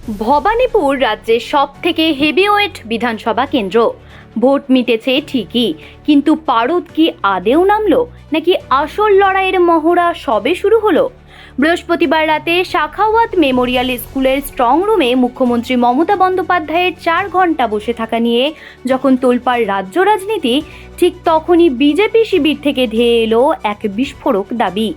ভবানীপুর রাজ্যের সবথেকে হেভিওয়েট বিধানসভা কেন্দ্র। ভোট মিটেছে ঠিকই, কিন্তু পারদ কি আদেও নামলো, নাকি আসল লড়াইয়ের মহড়া সবে শুরু হলো? বৃহস্পতিবার রাতে শাখাওয়াত মেমোরিয়াল স্কুলের স্ট্রং রুমে মুখ্যমন্ত্রী মমতা বন্দ্যোপাধ্যায়ের 4 ঘন্টা বসে থাকা নিয়ে যখন তোলপাড় রাজ্য রাজনীতি, ঠিক তখনই বিজেপি শিবির থেকে ধেয়ে এলো এক বিস্ফোরক দাবি।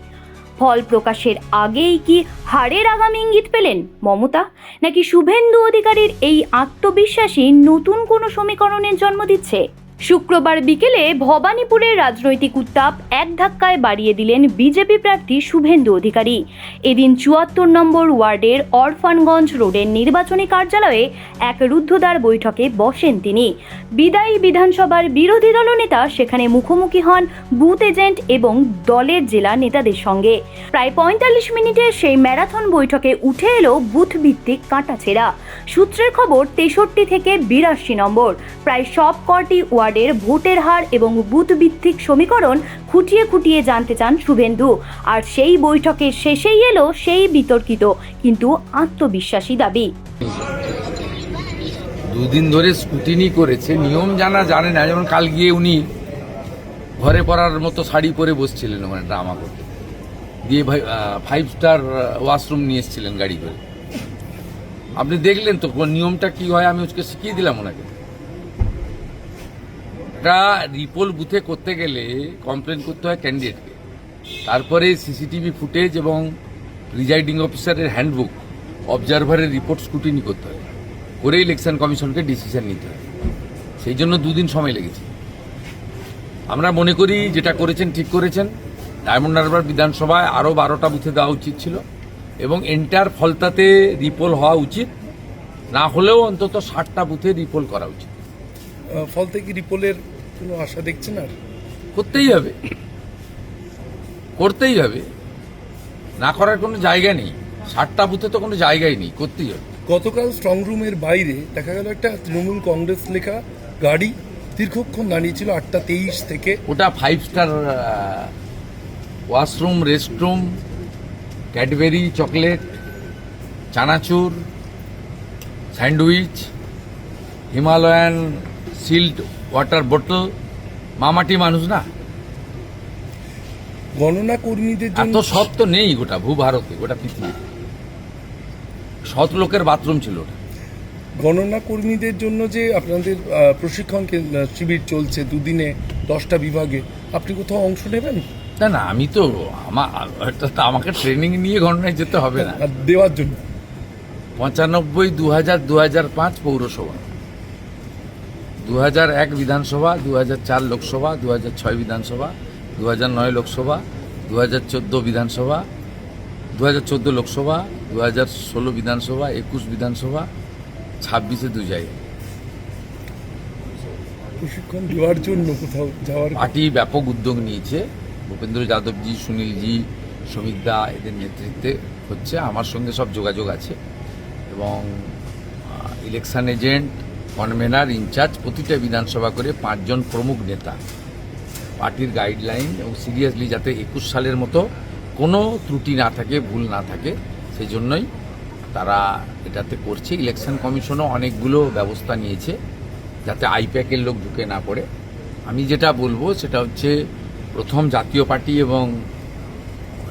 ফল প্রকাশের আগেই কি হারের আগামী ইঙ্গিত পেলেন মমতা, নাকি শুভেন্দু অধিকারীর এই আত্মবিশ্বাসী নতুন কোনো সমীকরণের জন্ম দিচ্ছে? শুক্রবার বিকেলে ভবানীপুরের রাজনৈতিক উত্তাপ এক ধাক্কায় বাড়িয়ে দিলেন বিজেপি প্রার্থী শুভেন্দু অধিকারী। এদিন ৭৪ নম্বর ওয়ার্ডের অরফানগঞ্জ রোডের নির্বাচনী কার্যালয়ে এক রুদ্ধদ্বার বৈঠকে বসেন তিনি। বিদায়ী বিধানসভার বিরোধী দলনেতা সেখানে মুখোমুখি হন বুথ এজেন্ট এবং দলের জেলা নেতাদের সঙ্গে। প্রায় ৪৫ মিনিটের সেই ম্যারাথন বৈঠকে উঠে এলো বুথ ভিত্তিক কাঁটাছেঁড়া সূত্রের খবর। ৬৩ থেকে ৮২ নম্বর প্রায় সব কটি ওয়ার্ডের ভোটের হার এবং বুথ ভিত্তিক সমীকরণ খুঁটিয়ে খুঁটিয়ে জানতে চান শুভেন্দু। আর সেই বৈঠকের শেষেই এলো সেই বিতর্কিত কিন্তু আত্মবিশ্বাসী দাবি। দুদিন ধরে স্কুটিনি করেছে, নিয়ম জানে না। যেমন কাল গিয়ে উনি ঘরে পড়ার মতো শাড়ি পরে বসছিলেন, ওখানে ড্রামা করতে, দিয়ে 5 স্টার ওয়াশরুম নিয়ে এসেছিলেন গাড়ি করে। আপনি দেখলেন তো নিয়মটা কি হয়, আমি ওকে শিখিয়ে দিলাম ওনাকে। একটা রিপোল বুথে করতে গেলে কমপ্লেন করতে হয় ক্যান্ডিডেটকে, তারপরে সিসিটিভি ফুটেজ এবং প্রিজাইডিং অফিসারের হ্যান্ডবুক, অবজারভারের রিপোর্ট স্কুটিনি করতে হয়, করে ইলেকশন কমিশনকে ডিসিশন নিতে হয়। সেই জন্য দুদিন সময় লেগেছে। আমরা মনে করি যেটা করেছেন ঠিক করেছেন। ডায়মন্ড হারবার বিধানসভায় আরও 12টা বুথে দেওয়া উচিত ছিল এবং এন্টার ফলতাতে রিপোল হওয়া উচিত, না হলেও অন্তত 60টা বুথে রিপোল করা উচিত। ফলতে কি রিপোলের কোনো আশা দেখছেন? আর করতেই হবে, করতেই হবে, না করার কোনো জায়গা নেই। 60টা বুথে তো কোনো জায়গাই নেই, করতেই হবে। গতকাল স্ট্রং রুমের বাইরে দেখা গেল একটা তৃণমূল কংগ্রেস লেখা গাড়ি দীর্ঘক্ষণ দাঁড়িয়েছিল 8:23 থেকে। ওটা 5 star washroom, restroom, Cadbury chocolate, chanachur, sandwich, Himalayan sealed water বোতল। মামাটি মানুষ না, গণনা কর্মীদের এত জন্য সৎ তো নেই গোটা ভূভারতে, গোটা পৃথিবী। সৎ লোকের বাথরুম ছিল ওটা। গণনা কর্মীদের জন্য যে আপনাদের প্রশিক্ষণ শিবির চলছে দুদিনে 10টা বিভাগে, আপনি কোথাও অংশ নেবেন? না না, আমি তো আমাকে ট্রেনিং নিয়ে গণনায় যেতে হবে না। আর দেওয়ার জন্য 95, 2000, 2005 পৌরসভা, 2001 বিধানসভা, 2004 লোকসভা, 2006 বিধানসভা, 2009 লোকসভা, 2014 বিধানসভা, 2014 লোকসভা, 2016 বিধানসভা, 21 বিধানসভা, 26-এ 2 জায়গায়। প্রশিক্ষণ দেওয়ার জন্য কোথাও যাওয়ার পার্টি ব্যাপক উদ্যোগ নিয়েছে। ভূপেন্দ্র যাদবজি, সুনীলজি, শ্রমিকদা এদের নেতৃত্বে হচ্ছে। আমার সঙ্গে সব যোগাযোগ আছে এবং ইলেকশন এজেন্ট, কনভেনার, ইনচার্জ প্রতিটা বিধানসভা করে 5 জন প্রমুখ নেতা পার্টির গাইডলাইন এবং সিরিয়াসলি যাতে 21 সালের মতো কোনো ত্রুটি না থাকে, ভুল না থাকে, সেই জন্যই তারা এটাতে করছে। ইলেকশন কমিশনও অনেকগুলো ব্যবস্থা নিয়েছে যাতে আইপ্যাকের লোক ঢুকে না পড়ে। আমি যেটা বলবো সেটা হচ্ছে, প্রথম জাতীয় পার্টি এবং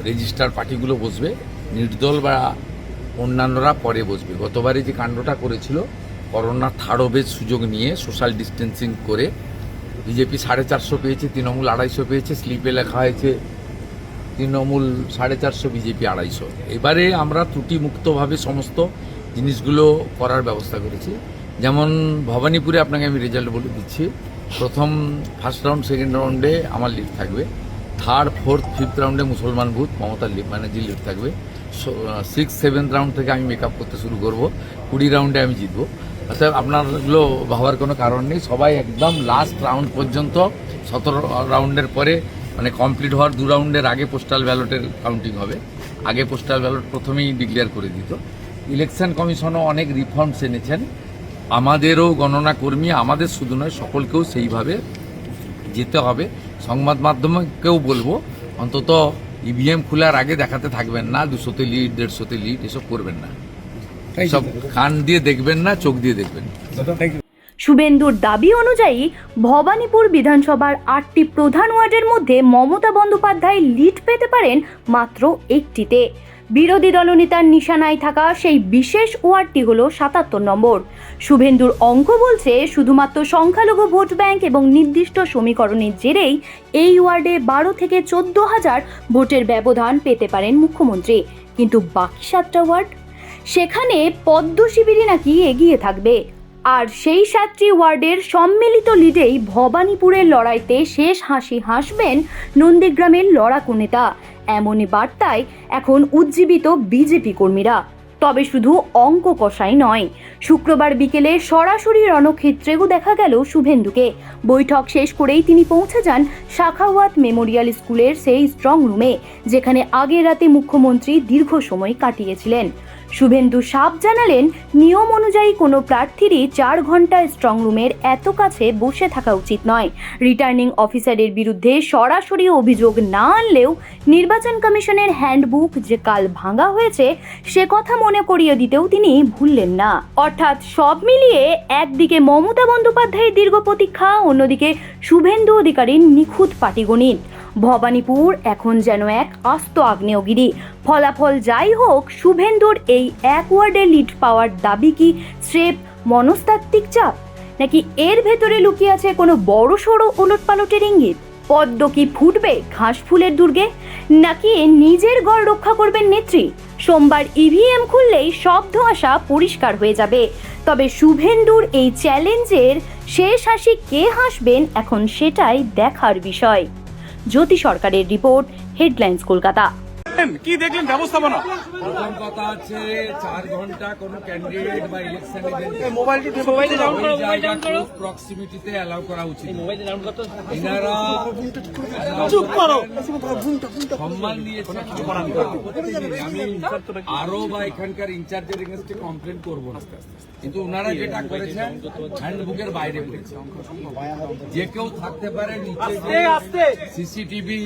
রেজিস্টার পার্টিগুলো বসবে, নির্দল বা অন্যান্যরা পরে বসবে। গতবারে যে কাণ্ডটা করেছিল, করোনার থার্ড ওয়েভের সুযোগ নিয়ে সোশ্যাল ডিস্টেন্সিং করে বিজেপি 450 পেয়েছে, তৃণমূল 250 পেয়েছে, স্লিপে লেখা হয়েছে তৃণমূল 450, বিজেপি 250। এবারে আমরা ত্রুটিমুক্তভাবে সমস্ত জিনিসগুলো করার ব্যবস্থা করেছি। যেমন ভবানীপুরে আপনাকে আমি রেজাল্ট বলে দিচ্ছি। প্রথম ফার্স্ট রাউন্ড, সেকেন্ড রাউন্ডে আমার লিড থাকবে। 3rd, 4th, 5th রাউন্ডে মুসলমান বুথ মমতার ব্যানার্জির লিড থাকবে। 6th, 7th রাউন্ড থেকে আমি মেকআপ করতে শুরু করব। 20 রাউন্ডে আমি জিতবো। অর্থাৎ আপনারগুলো ভাবার কোনো কারণ নেই। সবাই একদম লাস্ট রাউন্ড পর্যন্ত, 17 রাউন্ডের পরে মানে কমপ্লিট হওয়ার 2 রাউন্ডের আগে পোস্টাল ব্যালটের কাউন্টিং হবে। আগে পোস্টাল ব্যালট প্রথমেই ডিক্লেয়ার করে দিত। ইলেকশন কমিশনও অনেক রিফর্মস এনেছেন। আমাদেরও গণনা কর্মী, আমাদের শুধু নয় সকলকেও সেইভাবে যেতে হবে। সংবাদ মাধ্যমকেও বলবো, অন্তত ইভিএম খোলার আগে দেখাতে থাকবেন না 200তে লিড, 150তে লিড, এসব করবেন না। Thank you. সব কান দিয়ে দেখবেন না, চোখ দিয়ে দেখবেন। Thank you. শুভেন্দুর দাবি অনুযায়ী ভবানীপুর বিধানসভার 8টি প্রধান ওয়ার্ডের মধ্যে মমতা বন্দ্যোপাধ্যায় লিড পেতে পারেন মাত্র একটিতে। বিরোধী দলনেতার নিশানায় থাকা সেই বিশেষ ওয়ার্ডটি হলো 77 নম্বর। শুভেন্দুর অঙ্ক বলছে শুধুমাত্র সংখ্যালঘু ভোট ব্যাংক এবং নির্দিষ্ট সমীকরণের জেরেই এই ওয়ার্ডে 12 থেকে 14,000 ভোটের ব্যবধান পেতে পারেন মুখ্যমন্ত্রী। কিন্তু বাকি 7টা ওয়ার্ড, সেখানে পদ্ম শিবিরই নাকি এগিয়ে থাকবে। আর সেই 7টি ওয়ার্ডের সম্মিলিত লিডেই ভবানীপুরের লড়াইতে শেষ হাসি হাসবেন নন্দীগ্রামের লড়াকু নেতা। এমনই বার্তায় এখন উজ্জীবিত বিজেপি কর্মীরা। তবে শুধু অঙ্ক কষাই নয়, শুক্রবার বিকেলে সরাসরি রণক্ষেত্রেও দেখা গেল শুভেন্দুকে। বৈঠক শেষ করেই তিনি পৌঁছে যান শাখাওয়াত মেমোরিয়াল স্কুলের সেই স্ট্রং রুমে, যেখানে আগের রাতে মুখ্যমন্ত্রী দীর্ঘ সময় কাটিয়েছিলেন। শুভেন্দু সাফ জানালেন, নিয়ম অনুযায়ী কোনো প্রার্থীরই 4 ঘন্টা স্ট্রং রুমের এত কাছে বসে থাকা উচিত নয়। রিটার্নিং অফিসারের বিরুদ্ধে সরাসরি অভিযোগ না আনলেও নির্বাচন কমিশনের হ্যান্ডবুক যে কাল ভাঙা হয়েছে সে কথা মনে করিয়ে দিতেও তিনি ভুললেন না। অর্থাৎ সব মিলিয়ে একদিকে মমতা বন্দ্যোপাধ্যায়ের দীর্ঘ প্রতীক্ষা, অন্যদিকে শুভেন্দু অধিকারীর নিখুঁত পাটিগণিত। ভবানীপুর এখন যেন এক আস্ত আগ্নেয়গিরি। ফলাফল যাই হোক, শুভেন্দুর এই এক ওয়ার্ডে লিড পাওয়ার দাবি কি স্রেফ মনস্তাত্ত্বিক চাপ, নাকি এর ভেতরে লুকিয়ে আছে কোনো বড়সড় ওলটপালটের ইঙ্গিত? পদ্ম কি ফুটবে ঘাস ফুলের দুর্গে, নাকি নিজের গড় রক্ষা করবেন নেত্রী? সোমবার ইভিএম খুললেই সব ধোঁয়াশা পরিষ্কার হয়ে যাবে। তবে শুভেন্দুর এই চ্যালেঞ্জের শেষ হাসি কে হাসবেন এখন সেটাই দেখার বিষয়। জ্যোতি সরকারের রিপোর্ট, হেডলাইন্স কলকাতা। কি দেখলেন ব্যবস্থাপনা? প্রথম কথা আছে 4 ঘন্টা কোনো ক্যান্ডিডেট বা ইলেকশন প্রক্সিমিটিতে অ্যালাউ করা উচিত। এনারা চুপ করো। সম্মান দিয়েছে। আমি আরো বা এখানকার ইনচার্জের এগেন্স্টে কমপ্লেন করবো না, কিন্তু ওনারা যেটা করেছেন হ্যান্ডবুকের বাইরে করেছে। যে কেউ থাকতে পারে নিচে, সিসিটিভি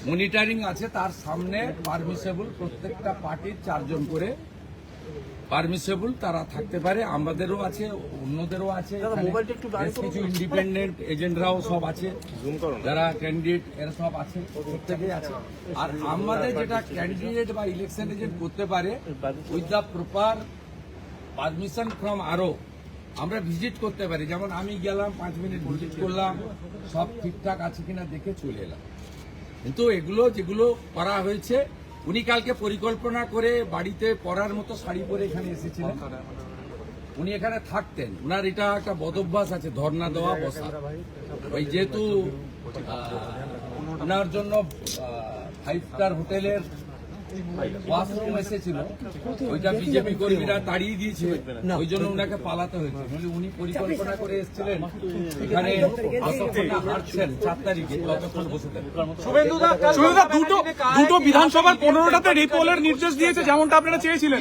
মনিটরিং আছে, তার সামনে পারমিসেবল প্রত্যেকটা পার্টির 4 জন করে পারমিসেবল তারা থাকতে পারে। আমাদেরও আছে, অন্যদেরও আছে, বেশ কিছু ইন্ডিপেন্ডেন্ট এজেন্টরাও সব আছে, যারা ক্যান্ডিডেট এরা সব আছে, প্রত্যেকেই আছে। আর আমাদের যেটা ক্যান্ডিডেট বা ইলেকশন এজেন্ট করতে পারে with the proper permission from আরো আমরা ভিজিট করতে পারি। যেমন আমি গেলাম 5 মিনিট ভিজিট করলাম, সব ঠিকঠাক আছে কিনা দেখে চলে এলাম। কিন্তু এগুলো যেগুলো করা হয়েছে, উনি কালকে পরিকল্পনা করে বাড়িতে পরার মতো শাড়ি পরে এখানে এসেছিলেন। উনি এখানে থাকতেন, উনার এটা একটা বদভ্যাস আছে, ধর্ণা দেওয়া, বসা। ওই যেহেতু ওনার জন্য 5 স্টার হোটেলের ওয়াশরুম এসেছিল, ওইটা বিজেপি কর্মীরা তাড়িয়ে দিয়েছে, ওই জন্য উনাকে পালাতে হয়েছে। উনি পরিকল্পনা করে এসেছিলেন এখানে, হাঁটছেন 4 তারিখে, ততক্ষণ বসে থাকবেন। শুভেন্দুদা দুটো বিধানসভার 15টাতে রিপোলের নির্দেশ দিয়েছে, যেমনটা আপনারা চেয়েছিলেন।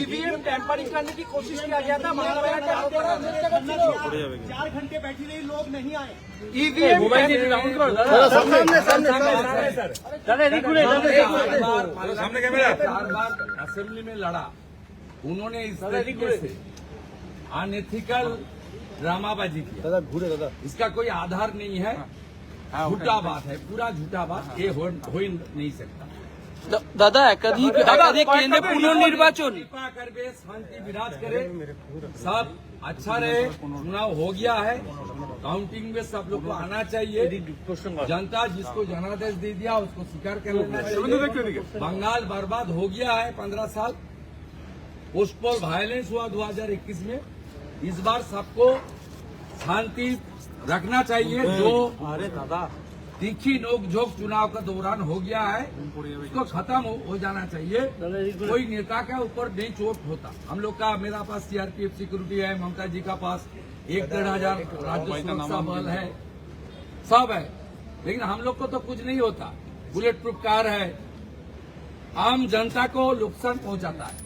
सामने कैमरा 4 बार असेंबली में लड़ा, उन्होंने इस तरीके से अनएथिकल ड्रामाबाजी की। इसका कोई आधार नहीं है, झूठा बात है, पूरा झूठा बात, ये हो ही नहीं सकता। दादा एकाधिक केंद्र पुनर्निर्वाचन कृपा करके शांति विराज करे, सब अच्छा रहे। चुनाव हो गया है, काउंटिंग में सब लोग को आना चाहिए। जनता जिसको जनादेश दे दिया उसको स्वीकार कर लेना चाहिए। बंगाल बर्बाद हो गया है 15 साल, पोस्ट पोल वायलेंस हुआ 2021 में। इस बार सबको शांति रखना चाहिए। जो तीखी नोक झोंक चुनाव का दौरान हो गया है उसको खत्म हो जाना चाहिए। कोई नेता के ऊपर नहीं चोट होता। हम लोग का, मेरा पास सीआरपीएफ सिक्योरिटी है, ममता जी का पास 1-1.5 राज्य सुरक्षा बल है, सब है, लेकिन हम लोग को तो कुछ नहीं होता। बुलेट प्रूफ कार है, आम जनता को नुकसान पहुंचाता है,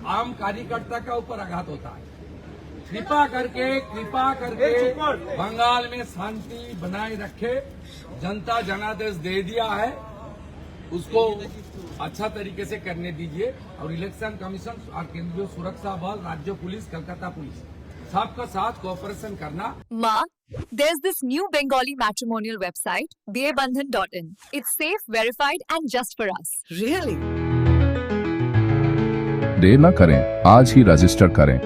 आम कार्यकर्ता का ऊपर आघात होता है। कृपा करके बंगाल में शांति बनाए रखे। जनता जनादेश दे दिया है, उसको अच्छा तरीके से करने दीजिए और इलेक्शन कमीशन और केंद्रीय सुरक्षा बल, राज्य पुलिस, कलकत्ता पुलिस सबका साथ कोऑपरेशन करना। Ma, there's this new Bengali matrimonial website, dearbandhan.in. It's safe, verified, and just for us. Really? देर न करें, आज ही रजिस्टर करें।